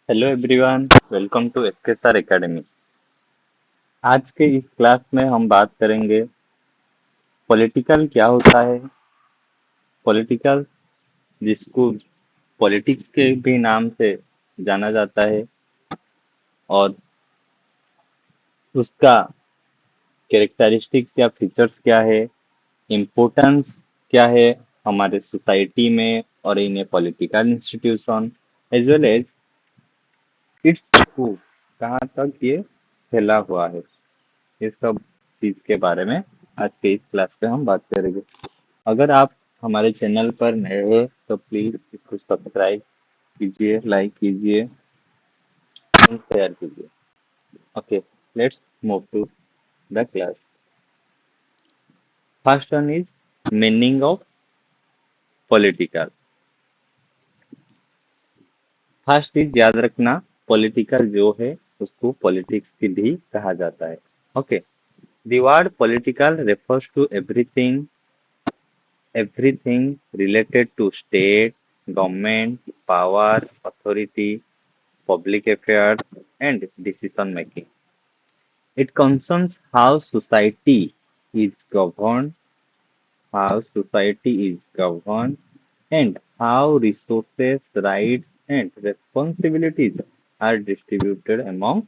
Hello everyone, welcome to SKSR academy. आज के इस क्लास में हम बात करेंगे पॉलिटिकल क्या होता है। पॉलिटिकल, जिसको पॉलिटिक्स के भी नाम से जाना जाता है, और उसका कैरेक्टरिस्टिक्स या फीचर्स क्या है, इम्पोर्टेंस क्या है हमारे सोसाइटी में और in a political institution, as well as its scope, कहाँ तक ये फैला हुआ है। इस सब चीज के बारे में आज के इस क्लास पे हम बात करेंगे। अगर आप हमारे चैनल पर नए हो तो प्लीज इसको सब्सक्राइब कीजिए, लाइक कीजिए एंड शेयर कीजिए। Okay, let's move to the class. First one is meaning of political. First is याद रखना, पॉलिटिकल जो है उसको पॉलिटिक्स की भी कहा जाता है। Okay, the word political refers to everything related to state, government, power, authority, public affairs, and decision making. It concerns how society is governed, and how resources, rights, and responsibilities are distributed among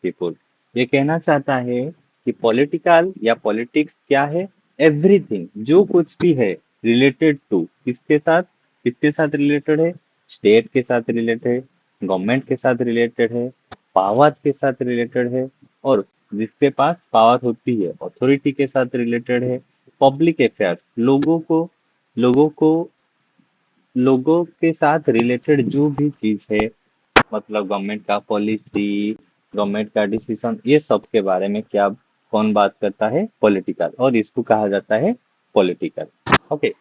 people. ये कहना चाहता है कि political या politics क्या है। Everything, जो कुछ भी है, रिलेटेड टू किसके साथ रिलेटेड है। स्टेट के साथ रिलेटेड है, गवर्नमेंट के साथ रिलेटेड है, पावर के साथ रिलेटेड है, और जिसके पास पावर होती है अथॉरिटी के साथ रिलेटेड है। पब्लिक अफेयर्स, लोगों को लोगों के साथ रिलेटेड जो भी चीज है, मतलब गवर्नमेंट का पॉलिसी, गवर्नमेंट का डिसीजन, ये सब के बारे में क्या कौन बात करता है, पॉलिटिकल, और इसको कहा जाता है पॉलिटिकल। ओके,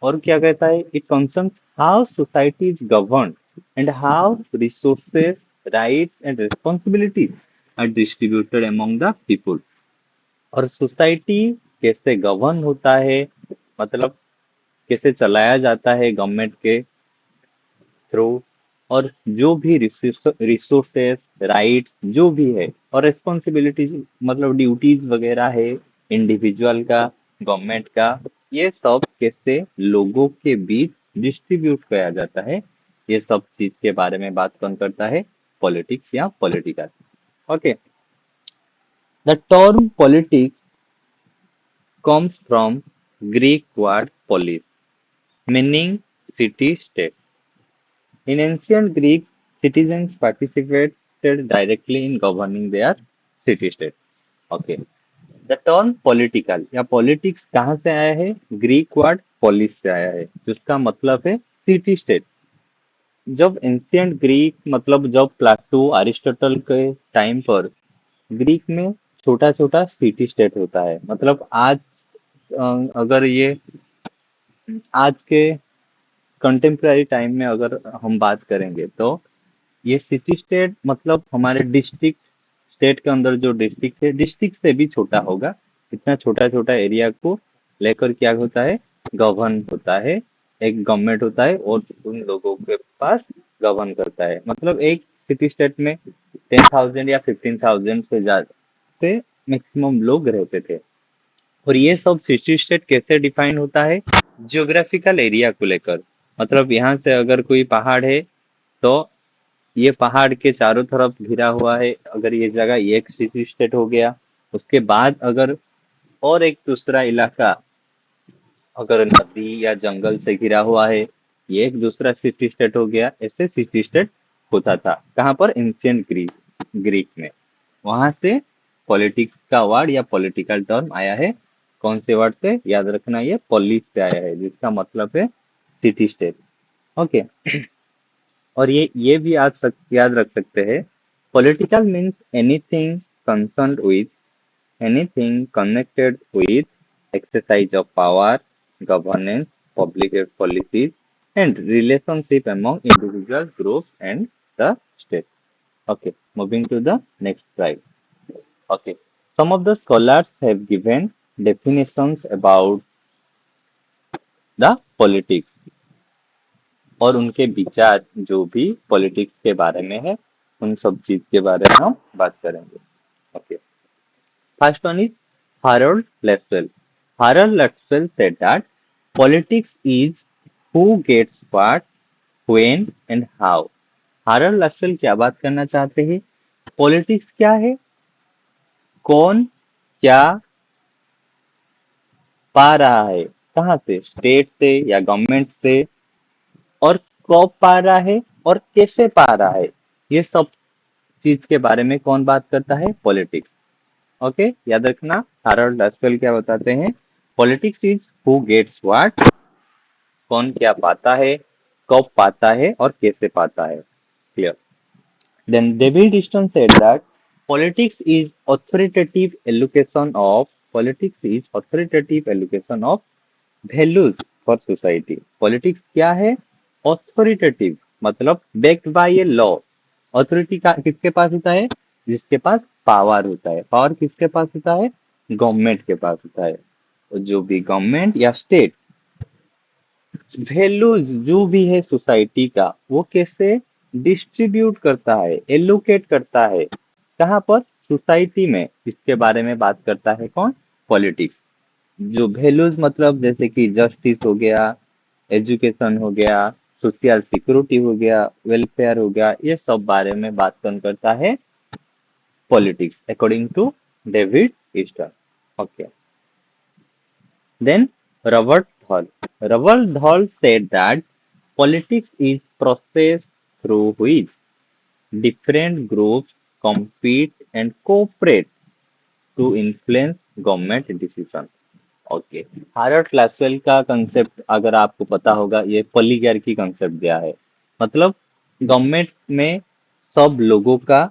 और क्या कहता है, it concern how society is govern and how resources, rights and responsibilities are distributed among the people. और सोसाइटी कैसे गवर्न होता है, मतलब कैसे चलाया जाता है गवर्नमेंट के थ्रू, और जो भी रिसोर्सेस, राइट्स जो भी है, और रिस्पॉन्सिबिलिटीज मतलब ड्यूटीज वगैरह है इंडिविजुअल का, गवर्नमेंट का, ये सब कैसे लोगों के बीच डिस्ट्रीब्यूट किया जाता है, ये सब चीज के बारे में बात कौन करता है, पॉलिटिक्स या political. Okay, the term politics comes from Greek word polis, meaning city-state. In ancient Greek, citizens participated directly in governing their city-state. Okay. The term political या politics कहाँ से आया है, ग्रीक वर्ड polis से आया है, जिसका मतलब है सिटी स्टेट। जब एंशियंट ग्रीक, मतलब जब प्लाटो, अरिस्टोटल के टाइम पर ग्रीक में छोटा छोटा सिटी स्टेट होता है। मतलब आज अगर ये आज के कंटेम्प्रेरी टाइम में अगर हम बात करेंगे तो ये सिटी स्टेट मतलब हमारे डिस्ट्रिक्ट, स्टेट के अंदर जो डिस्ट्रिक्ट है, डिस्ट्रिक्ट से भी छोटा होगा। इतना छोटा छोटा एरिया को लेकर क्या होता है, गवर्न होता है, एक गवर्नमेंट होता है, और उन लोगों के पास गवर्न करता है। मतलब एक सिटी स्टेट में 10,000 या 15,000 से ज्यादा से मैक्सिमम लोग रहते थे। और ये सब सिटी स्टेट कैसे डिफाइन होता है, जियोग्राफिकल एरिया को लेकर। मतलब यहाँ से अगर कोई पहाड़ है तो ये पहाड़ के चारों तरफ घिरा हुआ है, अगर ये जगह, ये एक सिटी स्टेट हो गया। उसके बाद अगर और एक दूसरा इलाका अगर नदी या जंगल से घिरा हुआ है, ये एक दूसरा सिटी स्टेट हो गया। ऐसे सिटी स्टेट होता था कहाँ पर, एंशियंट ग्रीक में। वहां से पॉलिटिक्स का वर्ड या पॉलिटिकल टर्म आया है। कौन से वर्ड से, याद रखना, ये पॉलिस से आया है, जिसका मतलब है सिटी स्टेट। ओके, और ये भी याद रख सकते हैं, political means anything connected with exercise of power, governance, public policies, and relationship among individual groups and the state. Okay, moving to the next slide. Okay, some of the scholars have given definitions about the politics, और उनके विचार जो भी politics के बारे में है उन सब चीज के बारे में हम बात करेंगे। Okay, first one is Harold Laswell. Harold Laswell said that politics is who gets what, when and how. Harold Laswell क्या बात करना चाहते हैं? पॉलिटिक्स क्या है, कौन क्या पा रहा है, कहाँ से, स्टेट से या गवर्नमेंट से, और कब पा रहा है और कैसे पा रहा है, ये सब चीज के बारे में कौन बात करता है? पॉलिटिक्स। ओके, याद रखना, हारोल्ड लास्वेल क्या बताते हैं? Politics is who gets what, कौन क्या पाता है, कब पाता है और कैसे पाता है। Clear? Then David Easton said that politics is authoritative allocation of values for society. Politics क्या है? ऑथोरिटेटिव, मतलब backed by a law. Authority का किसके पास होता है? जिसके पास पावर होता है। पावर किसके पास होता है? गवर्नमेंट के पास होता है। और जो भी गवर्नमेंट या स्टेट वैल्यूज जो भी है सोसाइटी का, वो कैसे डिस्ट्रीब्यूट करता है, एलोकेट करता है, कहाँ पर? सोसाइटी में। इसके बारे में बात करता है कौन? पॉलिटिक्स। जो वैल्यूज मतलब जैसे कि जस्टिस हो गया, एजुकेशन हो गया, सोशल सिक्योरिटी हो गया, वेलफेयर हो गया, ये सब बारे में बात कौन करता है? Politics, according to David Easton. Okay, then Robert Dahl. Robert Dahl said that politics is process through which different groups compete and cooperate to influence government decision। Okay, Harvard Lasswell का कंसेप्ट अगर आपको पता होगा, ये पॉलीगैर्की concept दिया है। मतलब government में सब लोगों का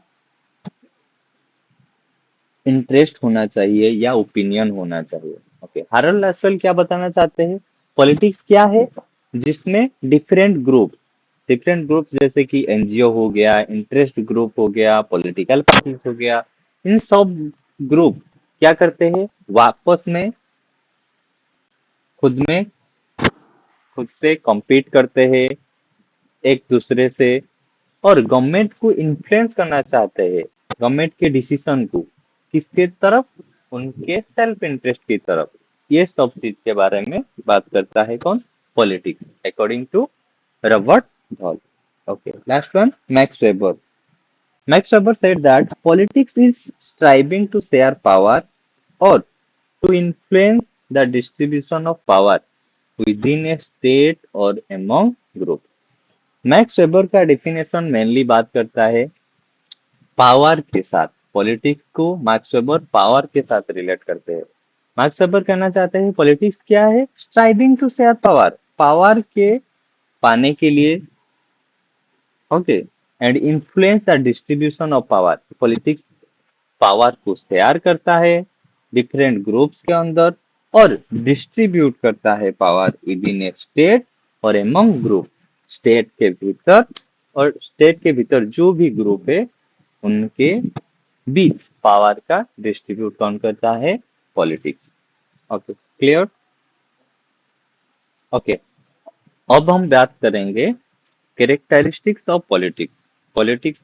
इंटरेस्ट होना चाहिए या ओपिनियन होना चाहिए। ओके, हार्वर्ड क्लासवेल क्या बताना चाहते हैं? पॉलिटिक्स क्या है? जिसमें डिफरेंट ग्रुप्स जैसे कि एनजीओ हो गया, इंटरेस्ट ग्रुप हो गया, पॉलिटिकल पार्टीज हो गया, इन सब ग्रुप क्या करते हैं? वापस में खुद में खुद से compete करते हैं एक दूसरे से, और गवर्नमेंट को इन्फ्लुएंस करना चाहते हैं, गवर्नमेंट के डिसीजन को किसके तरफ? उनके सेल्फ इंटरेस्ट की तरफ। ये सब चीज के बारे में बात करता है कौन? Politics, according to Robert Dahl. Okay, last one, Max Weber. Max Weber said that politics is striving to share power or to influence the distribution of power within a state or among groups। Max weber का definition mainly बात करता है power के साथ। Politics को max weber power के साथ relate करते हैं। मैक्स वेबर कहना चाहते हैं पॉलिटिक्स क्या है? Striving to share power, power के पाने के लिए। ओके, and influence the distribution of power. Politics power को शेयर करता है डिफरेंट ग्रुप्स के अंदर, और डिस्ट्रीब्यूट करता है power with in A state और एमंग ग्रुप। स्टेट के भीतर, और स्टेट के भीतर जो भी ग्रुप है उनके बीच पावर का डिस्ट्रीब्यूट कौन करता है? पॉलिटिक्स। Okay, clear? ओके, अब हम बात करेंगे कैरेक्टरिस्टिक्स ऑफ पॉलिटिक्स। पॉलिटिक्स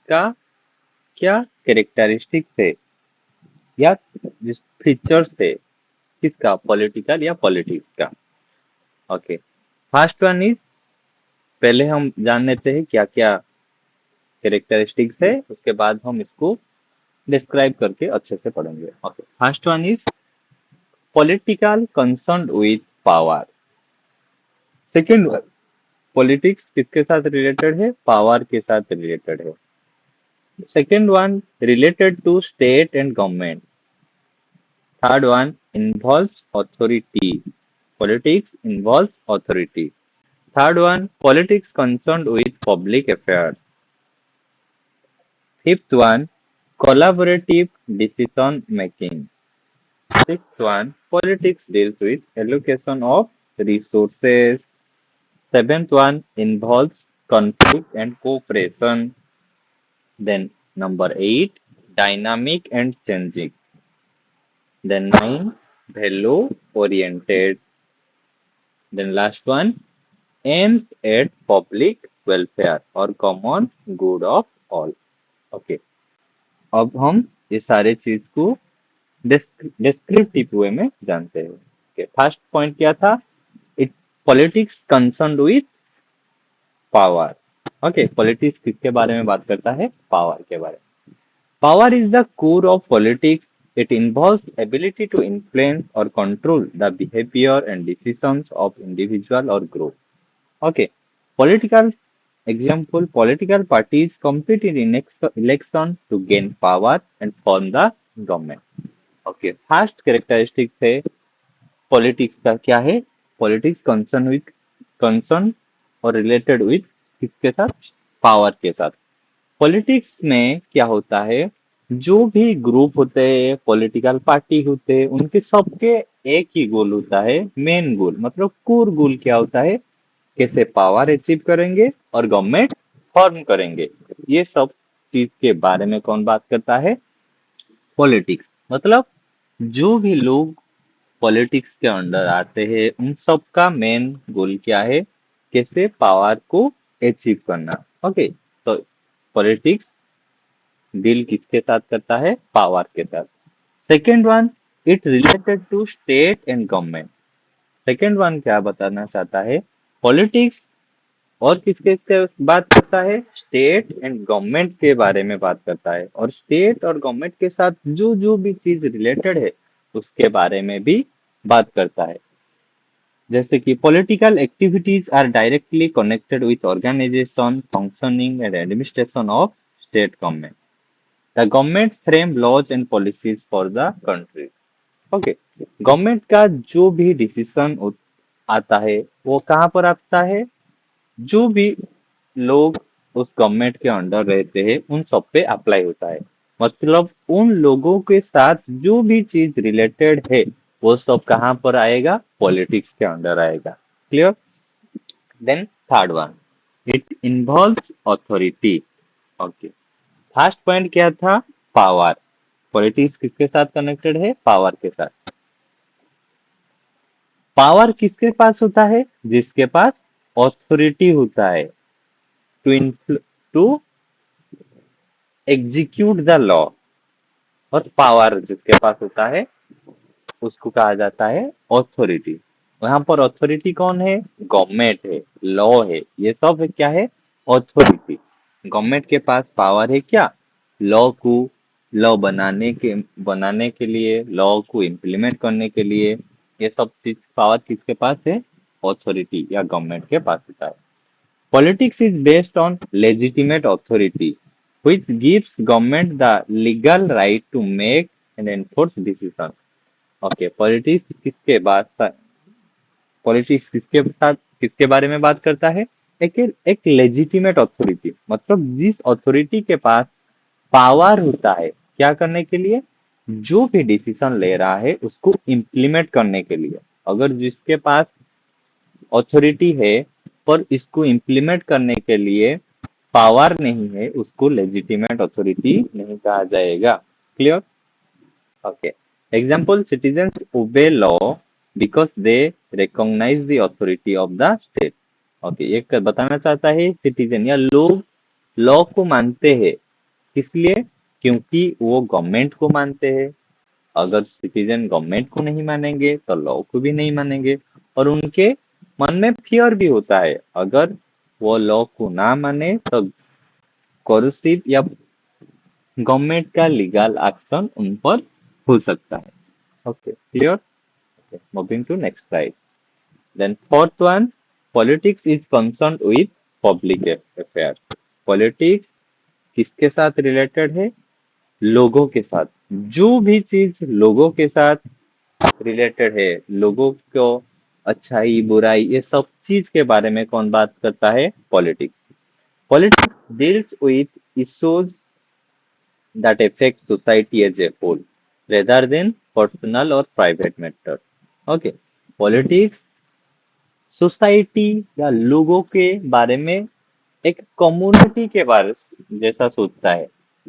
का क्या कैरेक्टरिस्टिक्स है या जिस फीचर्स है किसका? पॉलिटिकल या पॉलिटिक्स का। ओके, फर्स्ट वन इज, पहले हम जान लेते हैं क्या क्या कैरेक्टरिस्टिक्स है, उसके बाद हम इसको डिस्क्राइब करके अच्छे से पढ़ेंगे। Okay, first one is political concern with power. Second one, politics किसके साथ रिलेटेड है? पावर के साथ रिलेटेड है। Second one, related to state and government. Third one, involves authority. Politics involves authority. Third one, politics concerned with public affairs. Fifth one, collaborative decision making. Sixth one, politics deals with allocation of resources. Seventh one, involves conflict and cooperation. Then number eight, dynamic and changing. Then nine, value oriented. Then last one, aims at public welfare or common good of all. Okay, अब हम ये सारे चीज को descriptive वे में जानते हैं। Okay, first point क्या था? It politics concern with power. Okay, politics किसके बारे में बात करता है? पावर के बारे में। Power is the core of politics. It involves ability to influence or control the behavior and decisions of individual or group. Okay. Political example, political parties compete in election to gain power and form the government. Okay. First characteristics है politics का क्या है? Politics concern और related with किसके साथ? Power के साथ। Politics में क्या होता है? जो भी ग्रुप होते हैं, पॉलिटिकल पार्टी होते हैं, उनके सबके एक ही गोल होता है, मेन गोल मतलब कोर गोल क्या होता है? कैसे पावर अचीव करेंगे और गवर्नमेंट फॉर्म करेंगे। ये सब चीज के बारे में कौन बात करता है? पॉलिटिक्स। मतलब जो भी लोग पॉलिटिक्स के अंडर आते हैं, उन सब का मेन गोल क्या है? कैसे पावर को अचीव करना। ओके, तो पॉलिटिक्स डील किसके साथ करता है? पावर के साथ। Second one, it related to state and government. Second one क्या बताना चाहता है? पॉलिटिक्स और किसके से बात करता है? स्टेट एंड गवर्नमेंट के बारे में बात करता है, और स्टेट और गवर्नमेंट के साथ जो जो भी चीज रिलेटेड है उसके बारे में भी बात करता है। जैसे कि political activities are directly connected with organization functioning and administration of state government. The government frame laws and policies for the country. Okay, government का जो भी डिसीजन आता है वो कहाँ पर आता है? जो भी लोग उस गवर्नमेंट के अंडर रहते हैं उन सब पे अप्लाई होता है। मतलब उन लोगों के साथ जो भी चीज रिलेटेड है वो सब कहाँ पर आएगा? पॉलिटिक्स के अंडर आएगा। Clear? Then third one, it involves authority. Okay, first point क्या था? पावर। पॉलिटिक्स किसके साथ कनेक्टेड है? पावर के साथ। पावर किसके पास होता है? जिसके पास ऑथोरिटी होता है टू एग्जीक्यूट द लॉ। और पावर जिसके पास होता है उसको कहा जाता है ऑथोरिटी। यहाँ पर ऑथोरिटी कौन है? गवर्नमेंट है, लॉ है, ये सब है क्या है? ऑथोरिटी। गवर्नमेंट के पास पावर है क्या? लॉ को लॉ बनाने के लिए, लॉ को इम्प्लीमेंट करने के लिए, ये सब चीज पावर किसके पास है? ऑथोरिटी या गवर्नमेंट के पास होता है। Politics is based on legitimate authority, which gives government the legal right to make and enforce decisions. Okay, politics किसके साथ किसके बारे में बात करता है? एक लेजिटिमेट अथॉरिटी, मतलब जिस अथॉरिटी के पास पावर होता है क्या करने के लिए? जो भी डिसीजन ले रहा है उसको इम्प्लीमेंट करने के लिए। अगर जिसके पास अथॉरिटी है पर इसको इम्प्लीमेंट करने के लिए पावर नहीं है, उसको लेजिटिमेट अथॉरिटी नहीं कहा जाएगा। Clear? Okay, example, citizens obey law because they recognize the authority of the state. Okay, ये बताना चाहता है सिटीजन या लोग लॉ को मानते हैं, किस लिए? क्योंकि वो गवर्नमेंट को मानते हैं। अगर सिटीजन गवर्नमेंट को नहीं मानेंगे तो लॉ को भी नहीं मानेंगे, और उनके मन में फियर भी होता है, अगर वो लॉ को ना माने तो कोर्सिव या गवर्नमेंट का लीगल एक्शन उन पर हो सकता है। Okay, clear? Moving to next slide. Then fourth one, politics is concern with public affairs. Politics किसके साथ रिलेटेड है? लोगों के साथ। जो भी चीज लोगों के साथ रिलेटेड है, लोगों को अच्छाई बुराई ये सब चीज के बारे में कौन बात करता है? Politics. Politics deals with issues that affect society as a whole rather than personal or private matters. Okay, politics society या लोगों के बारे में, एक कम्युनिटी के बारे जैसा सोचता है,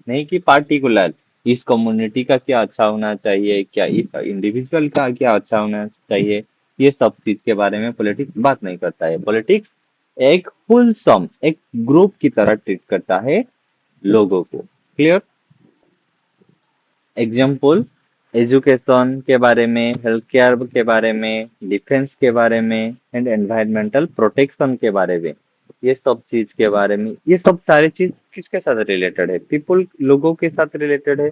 नहीं कि पार्टिकुलर इस कम्युनिटी का क्या अच्छा होना चाहिए, क्या इस इंडिविजुअल का क्या अच्छा होना चाहिए, ये सब चीज के बारे में पॉलिटिक्स बात नहीं करता है। पॉलिटिक्स एक फुल सम एक ग्रुप की तरह ट्रीट करता है लोगों को। क्लियर। एग्जाम्पल, एजुकेशन के बारे में, हेल्थ केयर के बारे में, डिफेंस के बारे में एंड एनवायरमेंटल प्रोटेक्शन के बारे में, ये सब चीज के बारे में, ये सब सारे चीज किसके साथ रिलेटेड है? पीपल, लोगों के साथ रिलेटेड है।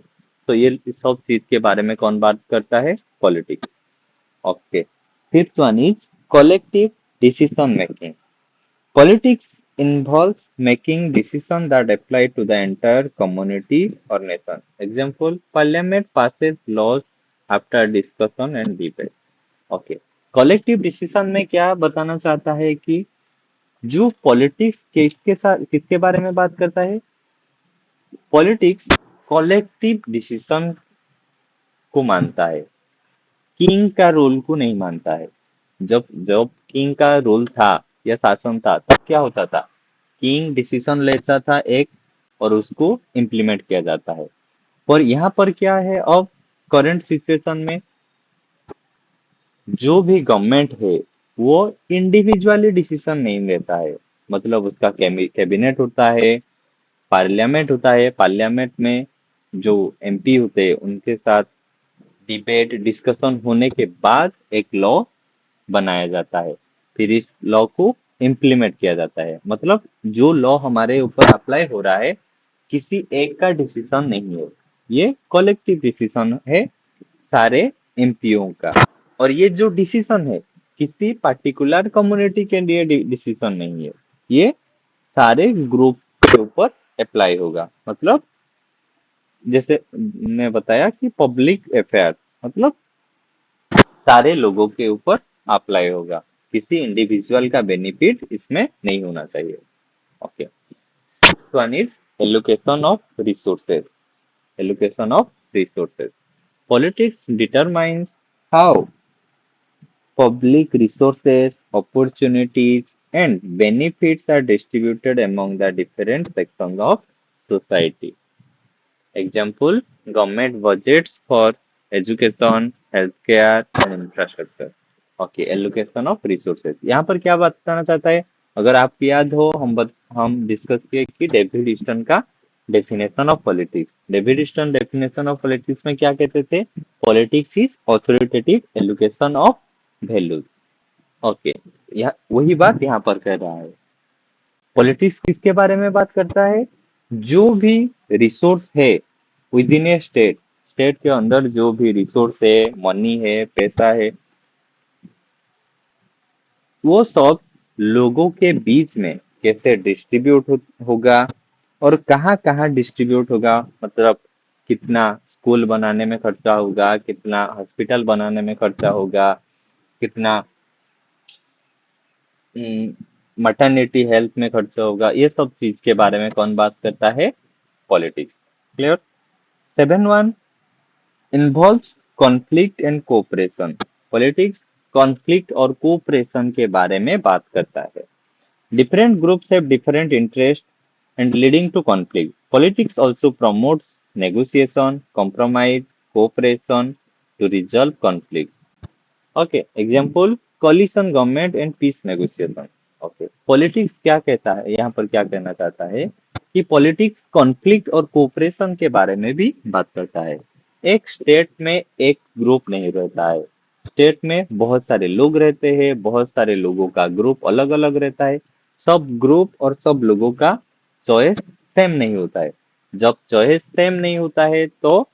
तो ये सब चीज के बारे में कौन बात करता है? Politics. Okay. Fifth one is collective decision making. Politics involves making decisions that apply to the entire community or nation. Example, Parliament passes laws after discussion and debate. Okay. Collective decision में क्या बताना चाहता है कि जो politics किसके साथ, किसके बारे में बात करता है? पॉलिटिक्स कलेक्टिव डिसीजन को मानता है, किंग का रोल को नहीं मानता है। जब जब किंग का रोल था या शासन था तब क्या होता था? किंग डिसीजन लेता था एक, और उसको इम्प्लीमेंट किया जाता है। और यहाँ पर क्या है, अब करंट सिचुएशन में जो भी गवर्नमेंट है वो इंडिविजुअली डिसीजन नहीं लेता है। मतलब उसका कैबिनेट होता है, पार्लियामेंट होता है, पार्लियामेंट में जो एमपी होते हैं उनके साथ डिबेट डिस्कशन होने के बाद एक लॉ बनाया जाता है, फिर इस लॉ को इम्प्लीमेंट किया जाता है। मतलब जो लॉ हमारे ऊपर अप्लाई हो रहा है, किसी एक का डिसीजन नहीं है, ये कलेक्टिव डिसीजन है सारे एमपीओ का। और ये जो डिसीजन है किसी पर्टिकुलर कम्युनिटी के लिए डिसीजन नहीं है, ये सारे ग्रुप के ऊपर अप्लाई होगा। मतलब जैसे मैं बताया कि पब्लिक अफेयर, मतलब सारे लोगों के ऊपर अप्लाई होगा, किसी इंडिविजुअल का बेनिफिट इसमें नहीं होना चाहिए। Okay. Six one is allocation of resources. Allocation of resources, politics determines how public resources, opportunities, and benefits are distributed among the different sections of society. Example, government budgets for education, healthcare and infrastructure. Okay, allocation of resources, यहाँ पर क्या बताना चाहता है? अगर आप याद हो, हम डिस्कस किए कि डेविड ईस्टन का definition of politics. David Easton definition of politics में क्या कहते थे? Politics is authoritative allocation of values. Okay, यह वही बात यहाँ पर कह रहा है। पॉलिटिक्स किसके बारे में बात करता है? जो भी रिसोर्स है with in A state, state के अंदर जो भी रिसोर्स है, मनी है, पैसा है, वो सब लोगों के बीच में कैसे डिस्ट्रीब्यूट होगा और कहाँ कहाँ डिस्ट्रीब्यूट होगा। मतलब कितना स्कूल बनाने में खर्चा होगा, कितना हॉस्पिटल बनाने में खर्चा होगा, कितना मटर्निटी हेल्थ में खर्चा होगा, ये सब चीज के बारे में कौन बात करता है? Politics. Clear. Seven one involves conflict and cooperation. Politics conflict और कोऑपरेशन के बारे में बात करता है। Different groups have different interest and leading to conflict. Politics also promotes negotiation, compromise, cooperation to resolve conflict. Okay. Example, coalition government and peace negotiation. Okay, politics क्या कहता है, यहाँ पर क्या कहना चाहता है कि पॉलिटिक्स कॉन्फ्लिक्ट और कोऑपरेशन के बारे में भी बात करता है। एक स्टेट में एक ग्रुप नहीं रहता है, स्टेट में बहुत सारे लोग रहते हैं, बहुत सारे लोगों का ग्रुप अलग अलग रहता है। सब ग्रुप और सब लोगों का चॉइस सेम नहीं होता है। जब चॉइस सेम नहीं होता है तो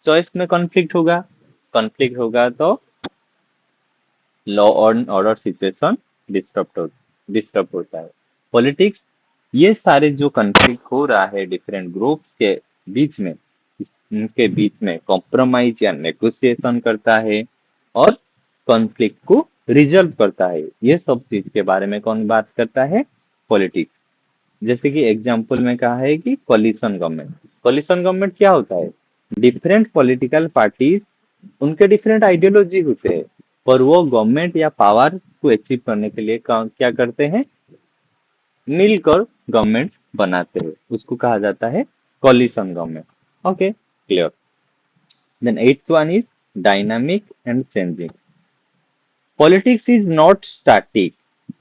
चॉइस में कॉन्फ्लिक्ट होगा, कॉन्फ्लिक्ट होगा तो law and order situation disturb होता है। पॉलिटिक्स ये सारे जो कॉन्फ्लिक्ट हो रहा है डिफरेंट ग्रुप्स के बीच में, इनके बीच में कॉम्प्रोमाइज या नेगोशिएशन करता है और कॉन्फ्लिक्ट को रिजल्व करता है। ये सब चीज के बारे में कौन बात करता है? पॉलिटिक्स। जैसे कि एग्जाम्पल में कहा है कि कोलिशन गवर्नमेंट। कोलिशन गवर्नमेंट क्या होता है? डिफरेंट पॉलिटिकल पार्टीज, उनके डिफरेंट आइडियोलॉजी होते हैं, पर वो गवर्नमेंट या पावर को अचीव करने के लिए क्या करते हैं? मिलकर गवर्नमेंट बनाते हैं, उसको कहा जाता है coalition government. Okay, clear. Then eighth one is dynamic and changing. Politics is not static,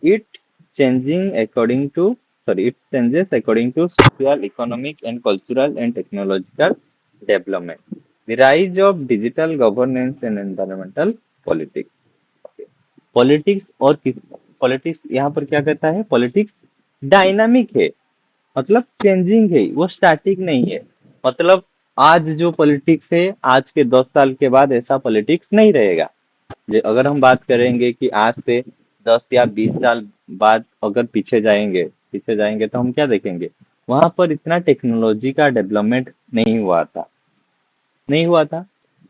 it changing according to sorry, it changes according to social, economic, and cultural and technological development. The rise of digital governance and environmental politics. Politics और किस politics यहाँ पर क्या कहता है? Politics dynamic है, मतलब changing है, वो स्टैटिक नहीं है। मतलब आज जो पॉलिटिक्स है, आज के 10 साल के बाद ऐसा पॉलिटिक्स नहीं रहेगा। अगर हम बात करेंगे कि आज से 10 या 20 साल बाद अगर पीछे जाएंगे तो हम क्या देखेंगे? वहां पर इतना टेक्नोलॉजी का डेवलपमेंट नहीं हुआ था।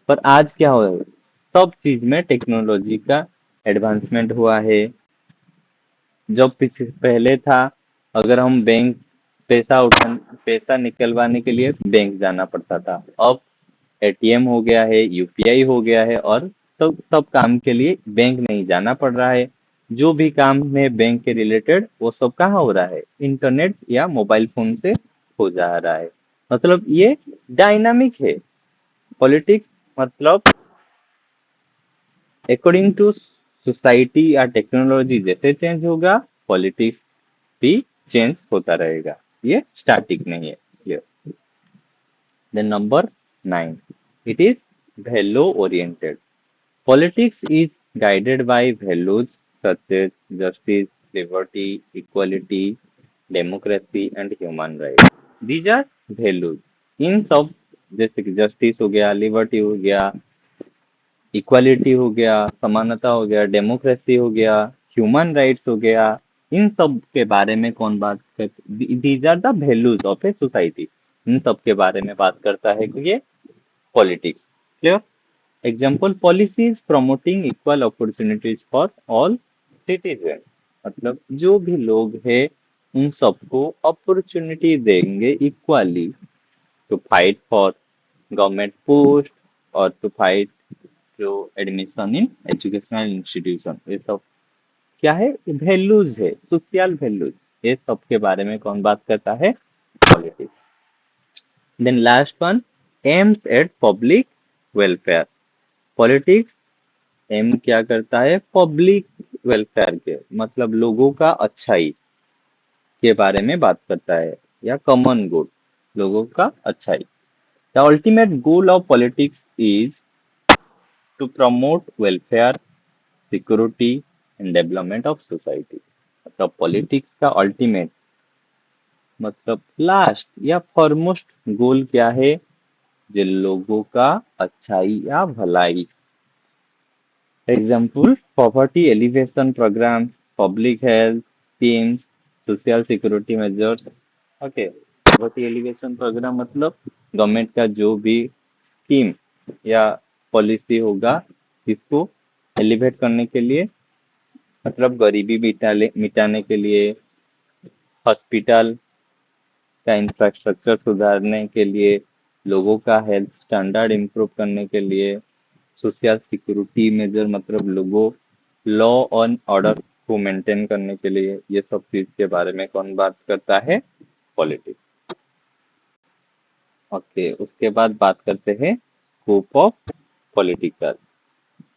पर आज क्या हो रहा है? सब चीज में टेक्नोलॉजी का एडवांसमेंट हुआ है। जब पीछे पहले था, अगर हम पैसा निकलवाने के लिए बैंक जाना पड़ता था, अब एटीएम हो गया है, यूपीआई हो गया है, और सब सब काम के लिए बैंक नहीं जाना पड़ रहा है। जो भी काम है बैंक के रिलेटेड, वो सब कहाँ हो रहा है? इंटरनेट या मोबाइल फोन से हो जा रहा है। मतलब ये डायनामिक है पॉलिटिक्स। मतलब अकॉर्डिंग टू सोसाइटी या टेक्नोलॉजी जैसे चेंज होगा, पॉलिटिक्स भी चेंज होता रहेगा। ये स्टैटिक नहीं है। ये then number 9, it is value oriented. Politics is guided by values such as justice, liberty, equality, democracy and human rights. These are values। इन सब, जैसे कि जस्टिस हो गया, लिबर्टी हो गया, इक्वालिटी हो गया, समानता हो गया, डेमोक्रेसी हो गया, ह्यूमन राइट्स हो गया, इन सब के बारे में कौन बात कर? These are the values of a society. इन सब के बारे में बात करता है कि ये politics. Clear? Example, policies promoting equal opportunities for all citizen. मतलब जो भी लोग हैं, उन सबको अपॉर्चुनिटी देंगे equally, to fight for government post और टू फाइट जो एडमिशन इन एजुकेशनल इंस्टीट्यूशन। ये सब क्या है? वैल्यूज है, सोशल वैल्यूज। ये सब के बारे में कौन बात करता है? Politics. Then last one, aims at public welfare. Politics aim क्या करता है? पब्लिक वेलफेयर के, मतलब लोगों का अच्छाई के बारे में बात करता है, या कॉमन गुड, लोगों का अच्छाई। The ultimate goal of politics is to promote welfare, security and development of society. मतलब पॉलिटिक्स का अल्टीमेट, मतलब लास्ट या फॉरमोस्ट गोल क्या है? जो लोगों का अच्छाई या भलाई। Example, poverty alleviation program, public health schemes, social security measures. Okay, poverty alleviation program मतलब गवर्नमेंट का जो भी स्कीम या पॉलिसी होगा, इसको एलिवेट करने के लिए, मतलब गरीबी मिटाने के लिए, हॉस्पिटल का इंफ्रास्ट्रक्चर सुधारने के लिए, लोगों का हेल्थ स्टैंडर्ड इम्प्रूव करने के लिए, सोशल सिक्योरिटी मेजर मतलब लोगों लॉ एंड ऑर्डर को मेंटेन करने के लिए, ये सब चीज के बारे में कौन बात करता है? पॉलिटिक्स। ओके, उसके बाद बात करते हैं स्कोप ऑफ पॉलिटिकल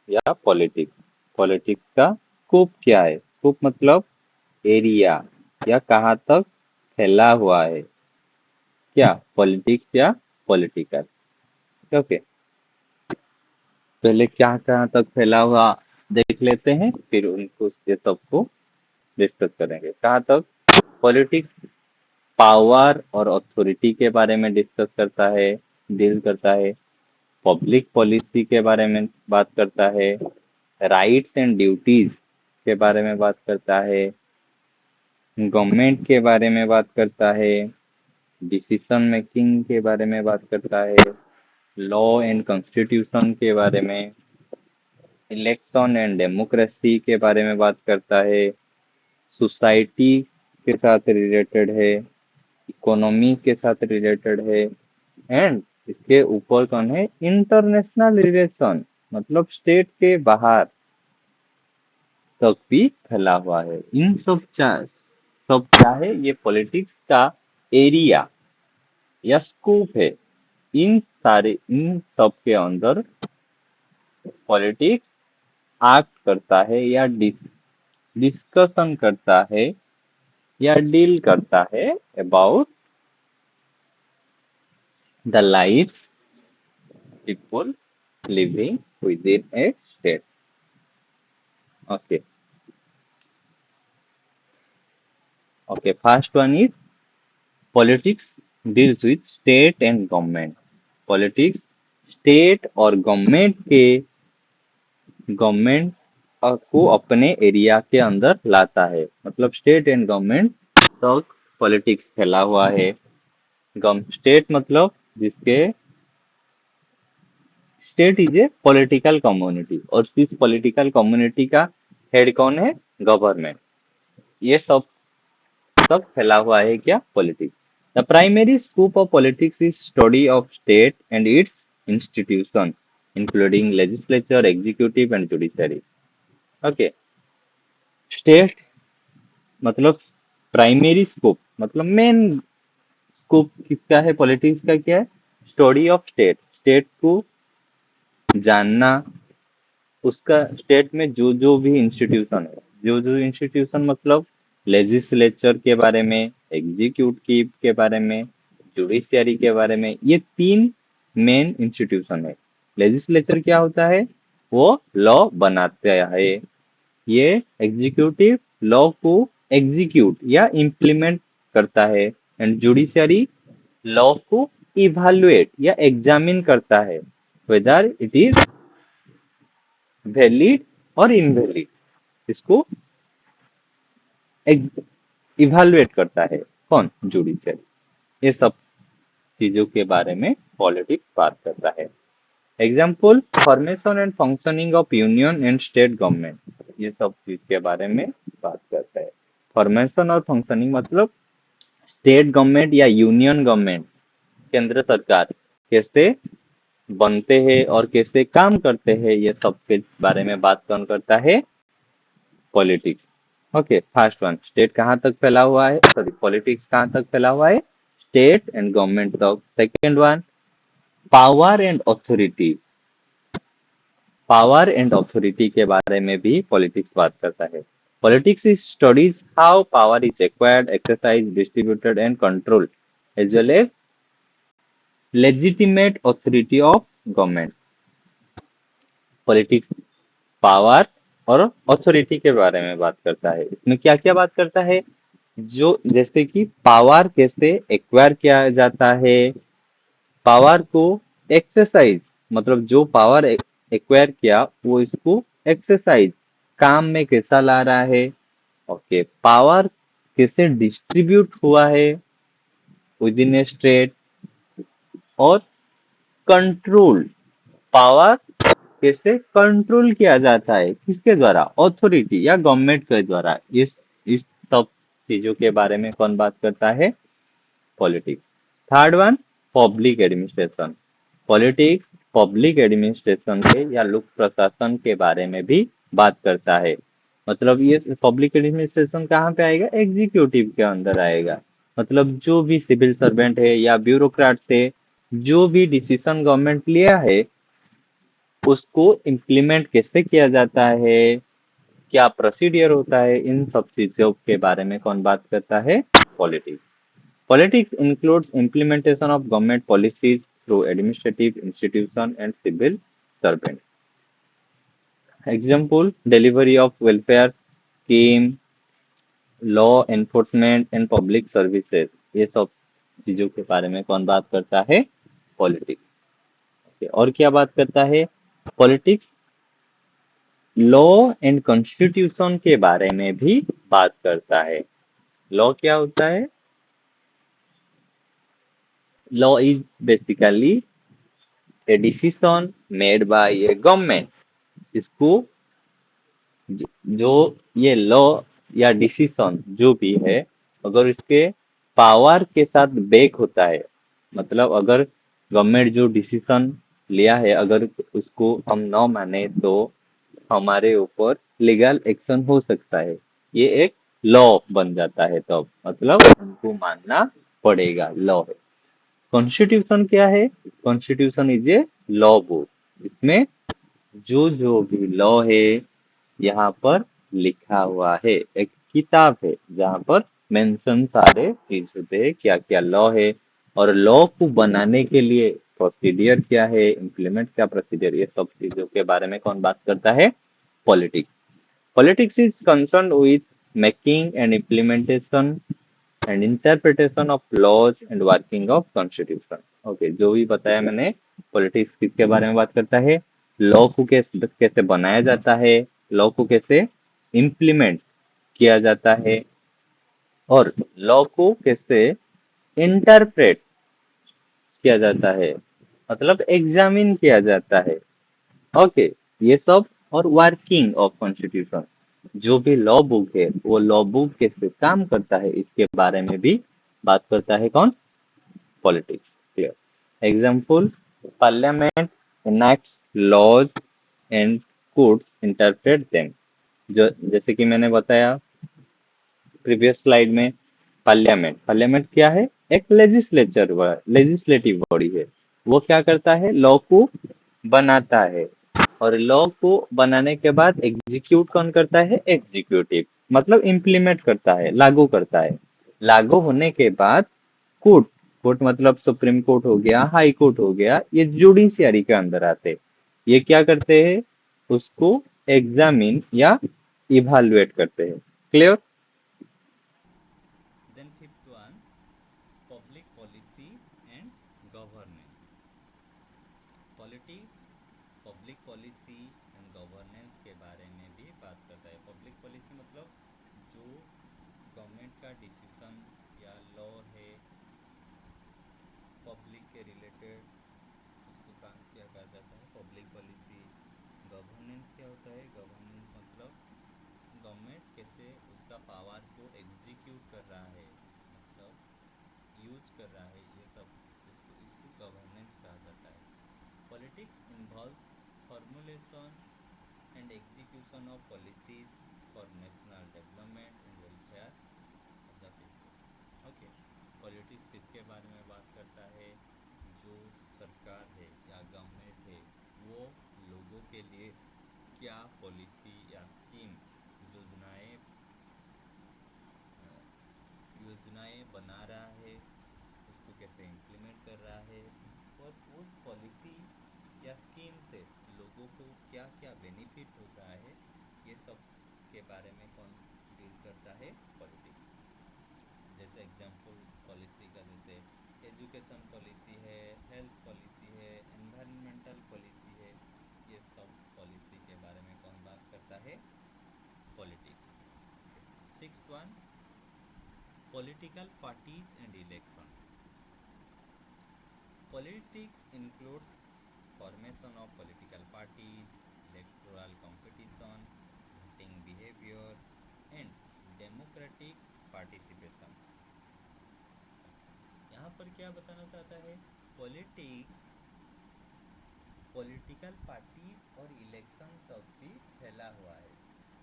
या पॉलिटिक्स। पॉलिटिक्स का स्कोप क्या है? स्कोप मतलब एरिया, या कहाँ तक फैला हुआ है क्या पॉलिटिक्स या पॉलिटिकल। ओके, पहले क्या कहाँ तक फैला हुआ देख लेते हैं, फिर उनको ये सबको डिस्कस करेंगे। कहाँ तक? पॉलिटिक्स पावर और अथॉरिटी के बारे में डिस्कस करता है, डील करता है। पब्लिक पॉलिसी के बारे में बात करता है, राइट्स एंड ड्यूटीज के बारे में बात करता है, गवर्नमेंट के बारे में बात करता है, डिसीजन मेकिंग के बारे में बात करता है, लॉ एंड कॉन्स्टिट्यूशन के बारे में, इलेक्शन एंड डेमोक्रेसी के बारे में बात करता है, सोसाइटी के साथ रिलेटेड है, इकोनॉमी के साथ रिलेटेड है, एंड इसके ऊपर कौन है? इंटरनेशनल रिलेशन, मतलब स्टेट के बाहर तक भी फैला हुआ है। इन सब क्या है? ये पॉलिटिक्स का एरिया या स्कोप है। इन सब के अंदर पॉलिटिक्स एक्ट करता है या डिस्कशन करता है या डील करता है about the life's people living within a state. Okay. Okay. First one is politics deals with state and government. Politics state और गवर्नमेंट को अपने एरिया के अंदर लाता है। मतलब स्टेट एंड गवर्नमेंट तक पॉलिटिक्स फैला हुआ है। स्टेट मतलब जिसके state is a political community और इस पॉलिटिकल कम्युनिटी का हेड कौन है? गवर्नमेंट। ये सब फैला हुआ है क्या? Politics. The primary scope of politics is study of state and it's institution including legislature, executive and judiciary. Okay. State मतलब प्राइमरी स्कोप मतलब मेन स्कोप किसका है? पॉलिटिक्स का क्या है? स्टडी ऑफ स्टेट, स्टेट को जानना, उसका स्टेट में जो जो भी इंस्टीट्यूशन है, जो जो इंस्टीट्यूशन मतलब लेजिस्लेचर के बारे में, एग्जीक्यूटिव के बारे में, जुडिशियरी के बारे में, ये तीन मेन इंस्टीट्यूशन है। लेजिस्लेचर क्या होता है? वो लॉ बनाते हैं। ये एग्जीक्यूटिव लॉ को एग्जीक्यूट या इम्प्लीमेंट करता है एंड जुडिशियरी लॉ को इवैल्यूएट या एग्जामिन करता है वेदर इट इज वैलिड और इनवैलिड। इसको इवैल्यूएट करता है कौन? जुडिशियरी। ये सब चीजों के बारे में पॉलिटिक्स बात करता है। Example formation and functioning of union and state government. ये सब चीज के बारे में बात करता है। फॉर्मेशन और फंक्शनिंग मतलब स्टेट गवर्नमेंट या यूनियन गवर्नमेंट, केंद्र सरकार कैसे बनते हैं और कैसे काम करते हैं, ये सब के बारे में बात कौन करता है? Politics. Okay. First one, state कहाँ तक फैला हुआ है? सॉरी, पॉलिटिक्स कहाँ तक फैला हुआ है? स्टेट एंड गवर्नमेंट तक। Second one, power and authority. Power and authority के बारे में भी पॉलिटिक्स बात करता है। Politics is studies how power is acquired, exercise, distributed and control as well as legitimate authority of government. Politics power और authority के बारे में बात करता है। इसमें क्या क्या बात करता है? जो जैसे कि पावर कैसे एक्वायर किया जाता है, पावर को एक्सरसाइज मतलब जो पावर एक्वायर किया वो इसको एक्सरसाइज काम में कैसा ला रहा है। ओके। पावर कैसे डिस्ट्रीब्यूट हुआ है विद इन ए स्टेट, और कंट्रोल पावर कैसे कंट्रोल किया जाता है, किसके द्वारा? अथॉरिटी या गवर्नमेंट के द्वारा। इस सब चीजों के बारे में कौन बात करता है? Politics. Third one, public administration. Politics public administration के या लोक प्रशासन के बारे में भी बात करता है। मतलब ये पब्लिक एडमिनिस्ट्रेशन कहाँ पे आएगा? एग्जीक्यूटिव के अंदर आएगा। मतलब जो भी सिविल सर्वेंट है या ब्यूरोक्रेट है, जो भी डिसीजन गवर्नमेंट लिया है उसको इम्प्लीमेंट कैसे किया जाता है, क्या प्रोसीडियर होता है, इन सब चीजों के बारे में कौन बात करता है? Politics. Politics includes implementation of government policies through administrative institution and civil servant. Example, delivery of welfare scheme, law enforcement and public services। ये सब चीजों के बारे में कौन बात करता है? पॉलिटिक्स। और क्या बात करता है? पॉलिटिक्स लॉ एंड कॉन्स्टिट्यूशन के बारे में भी बात करता है। लॉ क्या होता है? Law is basically a decision made by a government। इसको जो ये लॉ या डिसीजन जो भी है, अगर इसके पावर के साथ बैक होता है, मतलब अगर गवर्नमेंट जो डिसीजन लिया है अगर उसको हम न माने तो हमारे ऊपर लीगल एक्शन हो सकता है। ये एक लॉ बन जाता है, तब मतलब उनको मानना पड़ेगा, लॉ है। कॉन्स्टिट्यूशन क्या है? Constitution is a law book. इसमें जो जो भी लॉ है यहाँ पर लिखा हुआ है, एक किताब है जहाँ पर मेंशन सारे चीज होते हैं, क्या क्या लॉ है, और लॉ को बनाने के लिए प्रोसीडियर क्या है, इम्प्लीमेंट क्या प्रोसीडियर, ये सब चीजों के बारे में कौन बात करता है? Politics. Politics is concern with making and implementation and interpretation of laws and working of constitution. Okay, जो भी बताया मैंने, पॉलिटिक्स किसके बारे में बात करता है? लॉ को कैसे कैसे बनाया जाता है, लॉ को कैसे इम्प्लीमेंट किया जाता है, और लॉ को कैसे इंटरप्रेट किया जाता है, मतलब एग्जामिन किया जाता है। ओके, ये सब, और वर्किंग ऑफ कॉन्स्टिट्यूशन, जो भी लॉ बुक है वो लॉ बुक कैसे काम करता है, इसके बारे में भी बात करता है कौन? Politics. Clear? Example, parliament enacts laws and courts interpret them। जो जैसे कि मैंने बताया प्रीवियस स्लाइड में, पार्लियामेंट, पार्लियामेंट क्या है? एक लेजिस्लेटिव बॉडी है। वो क्या करता है? लॉ को बनाता है, और लॉ को बनाने के बाद एग्जीक्यूट कौन करता है? एग्जीक्यूटिव, मतलब इम्प्लीमेंट करता है, लागू करता है। लागू होने के बाद कोर्ट, कोर्ट मतलब सुप्रीम कोर्ट हो गया, हाई कोर्ट हो गया, ये जुडिशियरी के अंदर आते। ये क्या करते हैं? उसको एग्जामिन या इवेलुएट करते हैं। Clear? Then fifth one, public policy and governance. Politics public policy and governance के बारे में भी बात करता है। पब्लिक पॉलिसी मतलब जो गवर्नमेंट का डिसीजन या लॉ है पब्लिक के रिलेटेड, उसको क्या कहा जाता है? Public policy. गवर्नेंस क्या होता है? गवर्नेंस मतलब गवर्नमेंट कैसे उसका पावर को एग्जीक्यूट कर रहा है, मतलब यूज कर रहा है, ये सब उसको इसको गवर्नेंस कहा जाता है। Politics involves formulation and execution of policies for national development and welfare of the people. Okay, politics किसके बारे में बात करता है? जो सरकार है या गवर्नमेंट है वो लोगों के लिए क्या पॉलिसी या स्कीम, योजनाएं योजनाएं बना रहा है, उसको कैसे इम्प्लीमेंट कर रहा है, और उस पॉलिसी या स्कीम से लोगों को क्या क्या बेनिफिट हो रहा है, ये सब के बारे में कौन डील करता है? पॉलिटिक्स। जैसे एग्जांपल पॉलिसी का, जैसे एजुकेशन पॉलिसी है, हेल्थ पॉलिसी है, एनवायरमेंटल पॉलिसी है, ये सब पॉलिसी के बारे में कौन बात करता है? Politics. Sixth one, political parties and election. Politics includes formation of political parties, electoral competition, voting behavior, and democratic participation. यहाँ पर क्या बताना चाहता है? पॉलिटिक्स पॉलिटिकल पार्टीज और इलेक्शन तक भी फैला हुआ है।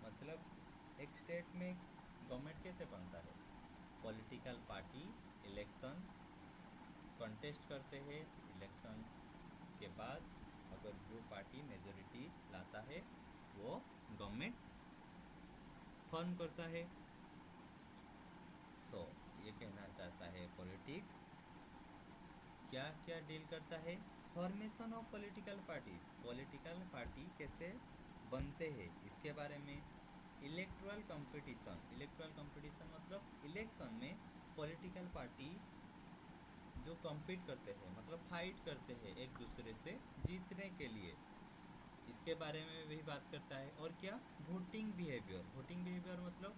मतलब एक स्टेट में गवर्नमेंट कैसे बनता है? पॉलिटिकल पार्टी इलेक्शन कंटेस्ट करते हैं, इलेक्शन के बाद अगर जो पार्टी मेजोरिटी लाता है वो गवर्नमेंट फॉर्म करता है। सो ये कहना चाहता है पॉलिटिक्स क्या क्या डील करता है? Formation of political party, political party कैसे बनते हैं इसके बारे में। इलेक्टोरल कंपटीशन, इलेक्टोरल कंपटीशन मतलब इलेक्शन में पॉलिटिकल पार्टी जो compete करते हैं, मतलब फाइट करते हैं एक दूसरे से जीतने के लिए, इसके बारे में भी बात करता है। और क्या? वोटिंग बिहेवियर, वोटिंग बिहेवियर मतलब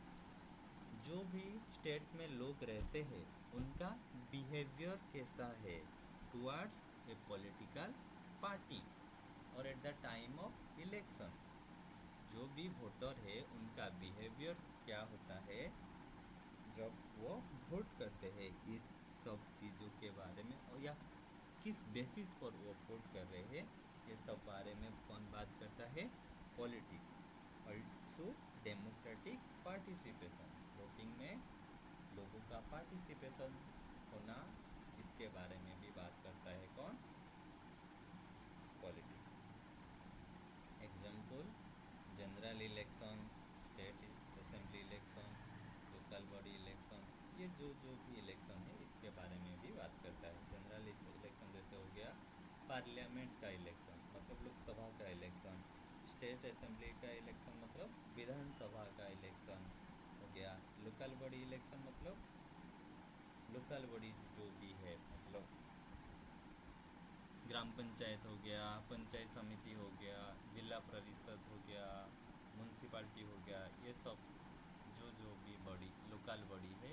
जो भी स्टेट में लोग रहते हैं उनका बिहेवियर कैसा है टुवर्ड्स ए पॉलिटिकल पार्टी, और at the time of election जो भी वोटर है उनका बिहेवियर क्या होता है जब वो वोट करते हैं, इस सब चीज़ों के बारे में, और या किस बेसिस पर वो वोट कर रहे हैं, ये सब बारे में कौन बात करता है? Politics. Also democratic participation, voting में लोगों का पार्टिसिपेशन होना, इसके बारे में भी बात करता है कौन? Politics. Example, general election, state assembly election, local body election, जो भी इलेक्शन है इसके बारे में भी बात करता है। जनरल इलेक्शन जैसे हो गया पार्लियामेंट का इलेक्शन मतलब लोकसभा का इलेक्शन, स्टेट असेंबली का इलेक्शन मतलब विधानसभा का इलेक्शन हो गया, लोकल बॉडी इलेक्शन मतलब लोकल बॉडीज जो भी है मतलब ग्राम पंचायत हो गया, पंचायत समिति हो गया, जिला परिषद हो गया, म्यूनसिपाल्टी हो गया, ये सब जो भी बॉडी लोकल बॉडी है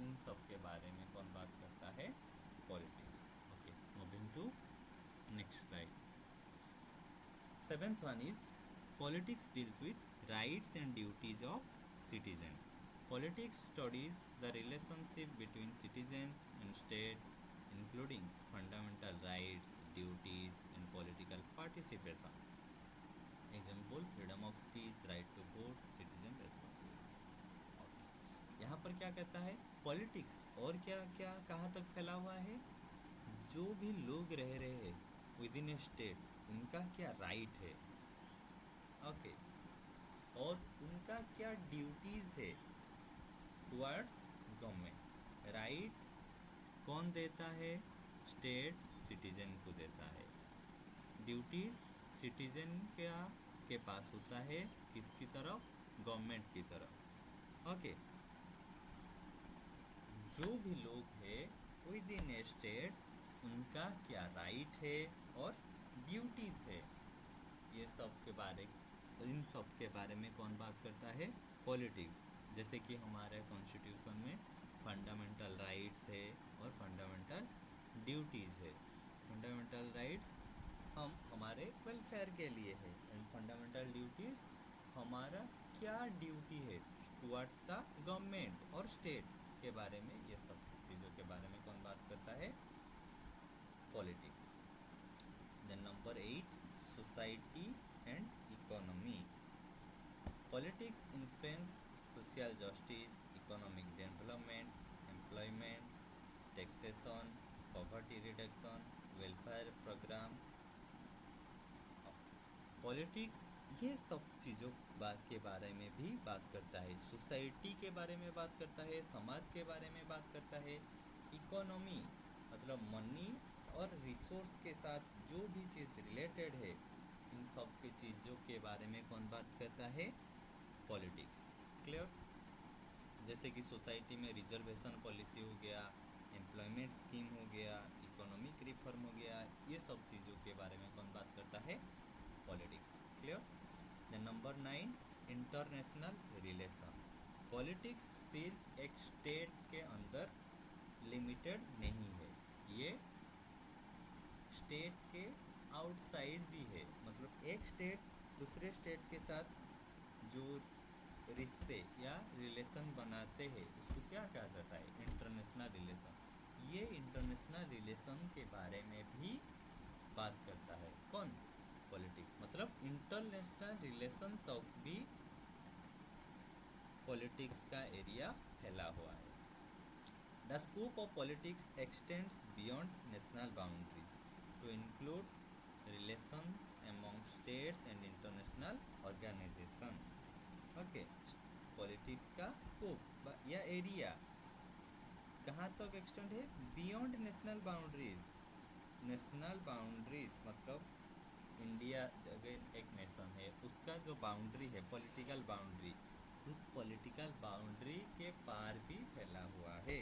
इन सब के बारे में कौन बात करता है? Politics. Okay, moving to next slide. Seventh one is politics deals with rights and duties of citizen. Politics studies the relationship between citizens and state, including fundamental rights, duties, and political participation. Example: freedom of speech, right to vote, citizen responsibility. यहाँ पर क्या कहता है? Politics और क्या क्या कहाँ तक फैला हुआ है? जो भी लोग रह रहे हैं विद इन ए स्टेट उनका क्या राइट है, ओके, और उनका क्या ड्यूटीज़ है टुवर्ड्स गवर्नमेंट। राइट कौन देता है? स्टेट सिटीजन को देता है। ड्यूटीज़ सिटीजन क्या के पास होता है? किसकी तरफ? गवर्नमेंट की तरफ। ओके, जो भी लोग है विद इन ए स्टेट उनका क्या राइट है और ड्यूटीज़ है, ये सब के बारे इन सब के बारे में कौन बात करता है? पॉलिटिक्स। जैसे कि हमारे कॉन्स्टिट्यूशन में फंडामेंटल राइट्स है और फंडामेंटल ड्यूटीज़ है। फंडामेंटल राइट्स हम हमारे वेलफेयर के लिए है एंड फंडामेंटल ड्यूटीज़ हमारा क्या ड्यूटी है टुवर्ड्स द गवर्नमेंट और स्टेट के बारे में, ये सब चीज़ों के बारे में कौन बात करता है? Politics. Then number 8, society and economy. Politics influence social justice, economic development, employment, taxation, poverty reduction, welfare program। Politics ये सब चीज़ों के बारे में भी बात करता है, सोसाइटी के बारे में बात करता है, समाज के बारे में बात करता है। इकोनॉमी मतलब मनी और रिसोर्स के साथ जो भी चीज़ रिलेटेड है इन सब की चीज़ों के बारे में कौन बात करता है? पॉलिटिक्स। क्लियर? जैसे कि सोसाइटी में रिजर्वेशन पॉलिसी हो गया, एम्प्लॉयमेंट स्कीम हो गया, इकोनॉमिक रिफॉर्म हो गया, ये सब चीज़ों के बारे में कौन बात करता है? Politics. Clear? Then number 9, international relation. Politics सिर्फ एक स्टेट के अंदर लिमिटेड नहीं है, ये स्टेट के आउटसाइड भी है। मतलब एक स्टेट दूसरे स्टेट के साथ जो रिश्ते या रिलेशन बनाते हैं उसको क्या कहा जाता है? International relation. ये इंटरनेशनल रिलेशन के बारे में भी बात करता है कौन? पॉलिटिक्स। मतलब इंटरनेशनल रिलेशन तक भी पॉलिटिक्स का एरिया फैला हुआ है। The scope of politics extends beyond national boundary to include relations among states and international organizations। Okay, politics का स्कोप या एरिया कहाँ तक एक्सटेंड है? Beyond national boundaries. National boundaries मतलब इंडिया अगर एक नेशन है उसका जो बाउंड्री है पॉलिटिकल बाउंड्री, उस पॉलिटिकल बाउंड्री के पार भी फैला हुआ है।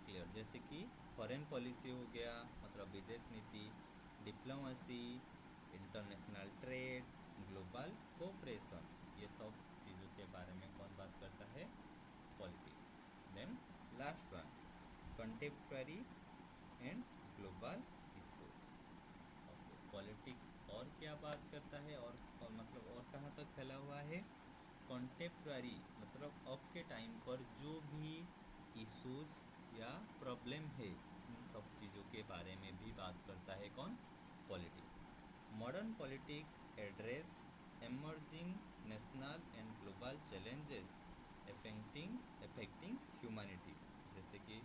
क्लियर? जैसे कि फॉरेन पॉलिसी हो गया मतलब विदेश नीति, diplomacy, international trade, global cooperation, ये सब चीज़ों के बारे में कौन बात करता है? Politics. Then last one, contemporary and global issues. Okay, politics और क्या बात करता है और मतलब और कहाँ तक फैला हुआ है? कंटेम्प्ररी मतलब अब के टाइम पर जो भी इश्यूज या प्रॉब्लम है इन सब चीज़ों के बारे में भी बात करता है कौन? Politics. Modern politics address emerging national and global challenges affecting humanity, जैसे कि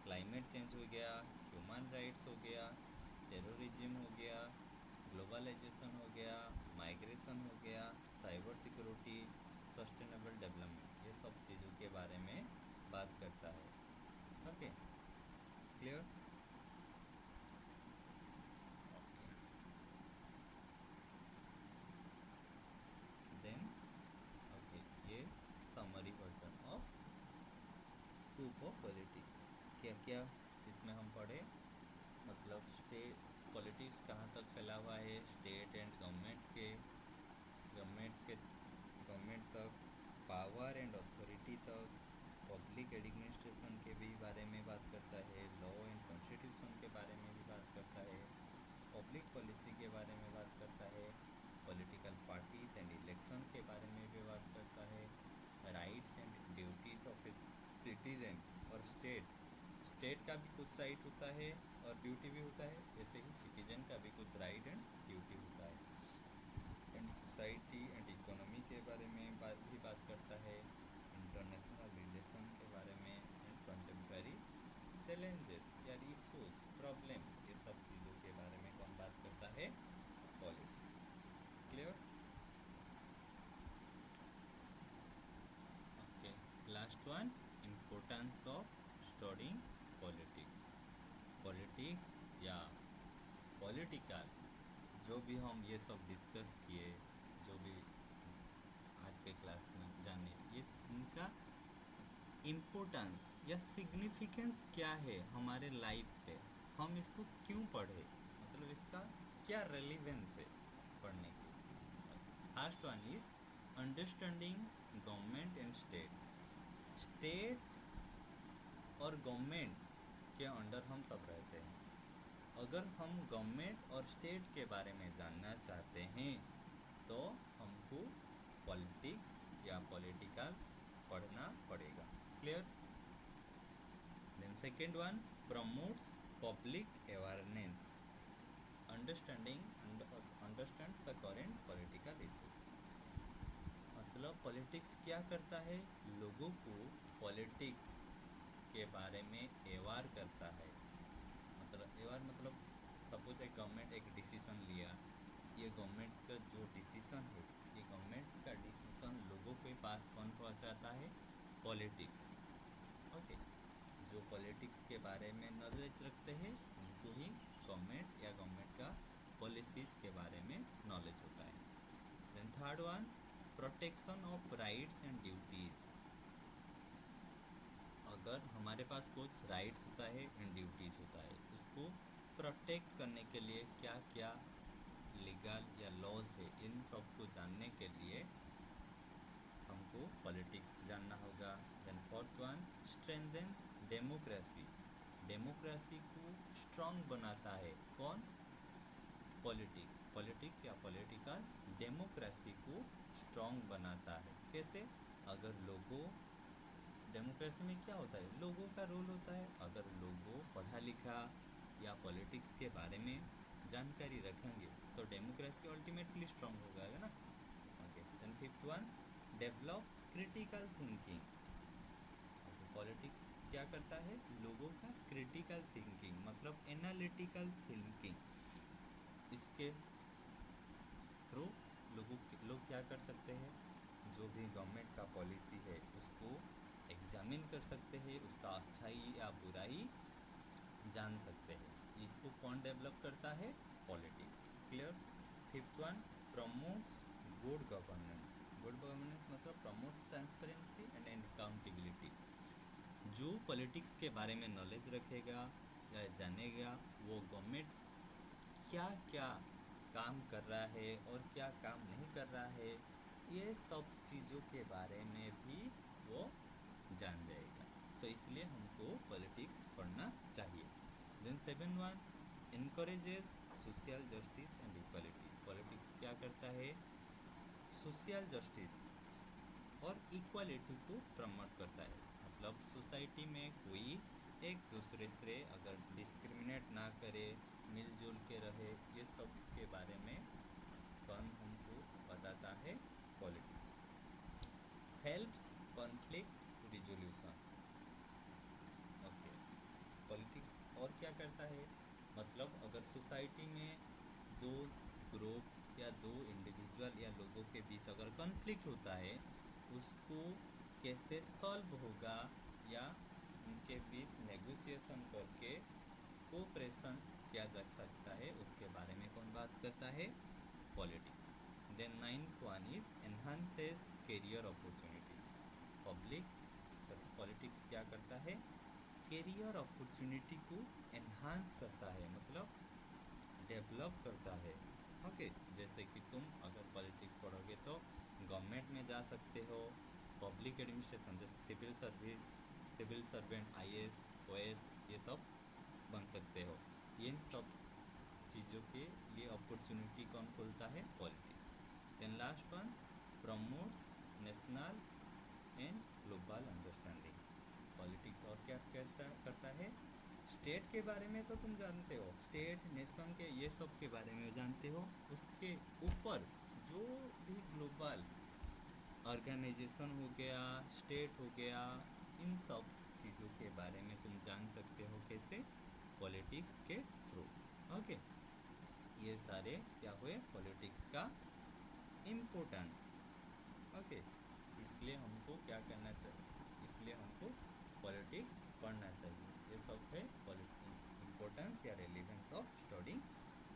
क्लाइमेट चेंज हो गया, ह्यूमन राइट्स हो गया, टेररिज्म हो गया, ग्लोबलाइजेशन हो गया, माइग्रेशन हो गया, साइबर सिक्योरिटी, सस्टेनेबल डेवलपमेंट, ये सब चीज़ों के बारे में बात करता है। Okay, clear? Okay, then okay, ये summary version of scope of politics. क्या क्या इसमें हम पढ़े, मतलब स्टेट पॉलिटिक्स कहाँ तक फैला हुआ है, स्टेट एंड गवर्नमेंट के गवर्नमेंट तक, पावर एंड अथॉरिटी तक, पब्लिक एडमिनिस्ट्रेशन के भी बारे में बात करता है, लॉ एंड कॉन्स्टिट्यूशन के बारे में भी बात करता है, पब्लिक पॉलिसी के बारे में बात करता है, पॉलिटिकल पार्टीज एंड इलेक्शन के बारे में भी बात करता है, rights and duties of a citizen और स्टेट का भी कुछ राइट होता है और ड्यूटी भी होता है, ऐसे ही सिटीजन का भी कुछ राइट एंड ड्यूटी होता है। एंड सोसाइटी एंड इकोनॉमी के बारे में भी बात करता है, इंटरनेशनल रिलेशन के बारे में, एंड कंटेम्प्रेरी चैलेंजेस या इशूज प्रॉब्लम, ये सब चीज़ों के बारे में कौन बात करता है, politics. Clear? Okay, last one, importance of studying politics. Politics या पॉलिटिकल, जो भी हम ये सब डिस्कस किए, जो भी आज के क्लास में जाने, ये इनका इम्पोर्टेंस या सिग्निफिकेंस क्या है हमारे लाइफ पे, हम इसको क्यों पढ़े, मतलब इसका क्या रेलिवेंस है पढ़ने की। First one is understanding government and state और गवर्नमेंट के अंडर हम सब रहते हैं। अगर हम गवर्नमेंट और स्टेट के बारे में जानना चाहते हैं तो हमको पॉलिटिक्स या पॉलिटिकल पढ़ना पड़ेगा। Clear? Then second one, promotes public awareness, understand the current political issues. मतलब पॉलिटिक्स क्या करता है, लोगों को पॉलिटिक्स के बारे में अवेयर करता है। मतलब अवेयर मतलब सपोज एक गवर्नमेंट एक डिसीजन लिया, ये गवर्नमेंट का जो डिसीजन है, ये गवर्नमेंट का डिसीजन लोगों के पास कौन पहुंचाता है, पॉलिटिक्स। ओके, जो पॉलिटिक्स के बारे में नॉलेज रखते हैं उनको ही गवर्नमेंट या गवर्नमेंट का पॉलिसीज़ के बारे में नॉलेज होता है। Then third one, protection of rights and duties. अगर हमारे पास कुछ राइट्स होता है एंड ड्यूटीज़ होता है, उसको प्रोटेक्ट करने के लिए क्या क्या लीगल या लॉज है, इन सब को जानने के लिए हमको पॉलिटिक्स जानना होगा। Then fourth one, strengthens democracy. Democracy को स्ट्रॉन्ग बनाता है कौन, पॉलिटिक्स या पॉलिटिकल डेमोक्रेसी को स्ट्रॉन्ग बनाता है। कैसे? अगर लोगों, डेमोक्रेसी में क्या होता है, लोगों का रोल होता है। अगर लोगों पढ़ा लिखा या पॉलिटिक्स के बारे में जानकारी रखेंगे तो डेमोक्रेसी अल्टीमेटली स्ट्रॉन्ग हो जाएगा ना। Okay, then fifth one, develop critical thinking. Politics क्या करता है, लोगों का क्रिटिकल थिंकिंग मतलब एनालिटिकल थिंकिंग, इसके थ्रू लोग क्या कर सकते हैं, जो भी गवर्नमेंट का पॉलिसी है उसको एग्जामिन कर सकते हैं, उसका अच्छाई या बुराई जान सकते हैं। इसको कौन डेवलप करता है, politics. Clear? Fifth one, promotes good governance. Good governance मतलब प्रमोट्स ट्रांसपेरेंसी एंड अकाउंटेबिलिटी। जो पॉलिटिक्स के बारे में नॉलेज रखेगा या जानेगा, वो गवर्नमेंट क्या क्या काम कर रहा है और क्या काम नहीं कर रहा है, ये सब चीज़ों के बारे में भी वो जान जाएगा। सो इसलिए हमको पॉलिटिक्स पढ़ना चाहिए। Then seven one, encourages social justice and equality. Politics क्या करता है, सोशल जस्टिस और इक्वालिटी को प्रमोट करता है। मतलब सोसाइटी में कोई एक दूसरे से अगर डिस्क्रिमिनेट ना करे, मिलजुल के रहे, ये सब के बारे में कौन हमको बताता है, politics. Helps conflict resolution. Okay, politics और क्या करता है, मतलब अगर सोसाइटी में दो ग्रुप या दो इंडिविजुअल या लोगों के बीच अगर कॉन्फ्लिक्ट होता है, उसको कैसे सॉल्व होगा, या उनके बीच नेगोशिएशन करके कोऑपरेशन किया जा सकता है, उसके बारे में कौन बात करता है? Politics. Then ninth one is enhances career opportunities. Public politics क्या करता है? कैरियर अपॉर्चुनिटी को एनहांस करता है, मतलब डेवलप करता है। ओके, जैसे कि तुम अगर पॉलिटिक्स पढ़ोगे तो गवर्नमेंट में जा सकते हो, पब्लिक एडमिनिस्ट्रेशन जैसे civil service, civil servant, IAS, OAS, ये सब बन सकते हो। इन सब चीज़ों के लिए अपॉर्चुनिटी कौन खोलता है? Politics. Then last one, promotes national and global understanding. Politics और क्या करता है? स्टेट के बारे में तो तुम जानते हो, स्टेट नेशन के ये सब के बारे में जानते हो, उसके ऊपर जो भी ग्लोबल ऑर्गेनाइजेशन हो गया, स्टेट हो गया, इन सब चीज़ों के बारे में तुम जान सकते हो। कैसे? पॉलिटिक्स के थ्रू। ओके, ये सारे क्या हुए? पॉलिटिक्स का इम्पोर्टेंस। ओके, इसलिए हमको क्या करना चाहिए? इसलिए हमको पॉलिटिक्स पढ़ना चाहिए। ये सब है इम्पोर्टेंस या relevance of studying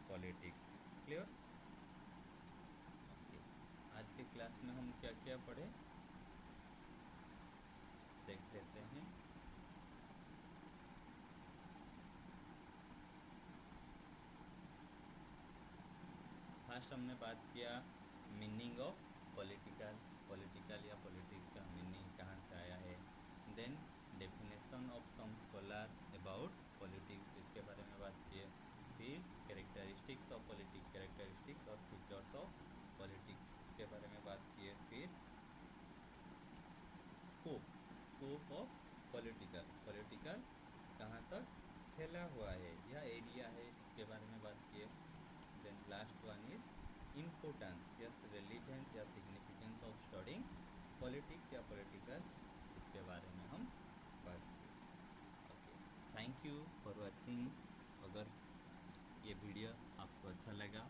politics. Clear? Okay, आज के क्लास में हम क्या क्या पढ़े देख लेते हैं। फर्स्ट हमने बात किया मीनिंग ऑफ पॉलिटिकल, पॉलिटिकल या पॉलिटिक्स का मीनिंग कहाँ से आया है। Then definition of some scholar about politics, इसके बारे में बात किए। फिर कैरेक्टरिस्टिक्स ऑफ पॉलिटिक्स, कैरेक्टरिस्टिक्स और फीचर्स ऑफ पॉलिटिक्स, इसके बारे में बात किए। फिर scope, scope of political, political कहाँ तक फैला हुआ है या एरिया है, इसके बारे में बात किए। Then last one is importance, yes relevance या सिग्निफिकेंस ऑफ स्टडिंग पॉलिटिक्स या पॉलिटिकल, इसके बारे में हम बात किए। Okay, thank you for watching. अगर ये वीडियो आपको अच्छा लगा